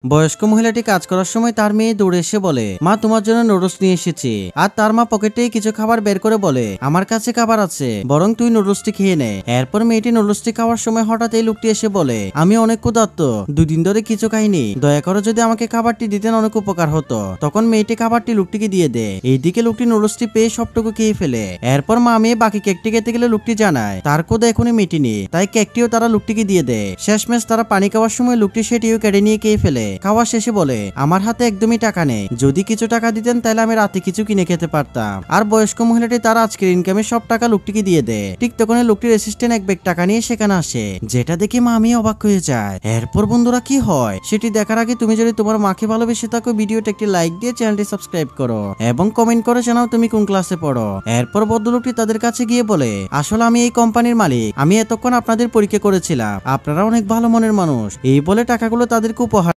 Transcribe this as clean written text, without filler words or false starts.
বয়স্ক মহিলাটি কাজ করার সময় তার মেয়ে দৌড়ে এসে বলে, মা তোমার জন্য নুডলস নিয়ে এসেছি। আর তার মা পকেটে কিছু খাবার বের করে বলে, আমার কাছে খাবার আছে, বরং তুই নুডলসটি খেয়ে নে। এরপর মেয়েটি নুডলসটি খাওয়ার সময় হঠাৎ এই লোকটি এসে বলে, আমি অনেক ক্ষুধার্ত, দুদিন ধরে কিছু খাইনি, দয়া করে যদি আমাকে খাবারটি দিতেন অনেক উপকার হতো। তখন মেয়েটি খাবারটি লোকটিকে দিয়ে দেয়। এইদিকে লোকটি নুডলসটি পেয়ে সবটুকু খেয়ে ফেলে। এরপর মা মেয়ে বাকি কেকটি খেতে গেলে লোকটি জানায় তার ক্ষুধা এখনই মেটেনি, তাই কেকটিও তারা লোকটিকে দিয়ে দেয়। শেষমেশ তারা পানি খাওয়ার সময় লোকটি সেটিও কেড়ে নিয়ে খেয়ে ফেলে। খাওয়া শেষে বলে, আমার হাতে একদমই টাকা নেই, যদি কিছু টাকা দিতেন তাহলে আমি রাতে কিছু কিনে খেতে পারতাম। আর বয়স্ক মহিলাটি তার আজকের ইনকামের সব টাকা লোকটিকে দিয়ে দেয়। ঠিক তখন লোকটির অ্যাসিস্ট্যান্ট এক ব্যাগ টাকা নিয়ে সেখানে আসে, যেটা দেখে মা আমি অবাক হয়ে যায়। এরপর বন্ধুরা কি হয় সেটি দেখার আগে তুমি যদি তোমার মাকে ভালোবেসে থাকো, ভিডিওটা একটি লাইক দিয়ে চ্যানেলটি সাবস্ক্রাইব করো এবং কমেন্ট করে জানাও তুমি কোন ক্লাসে পড়ো। এরপর ভদ্রলোকটি তাদের কাছে গিয়ে বলে, আসলে আমি এই কোম্পানির মালিক, আমি এতক্ষণ আপনাদের পরীক্ষা করেছিলাম, আপনারা অনেক ভালো মনের মানুষ। এই বলে টাকাগুলো তাদেরকে উপহার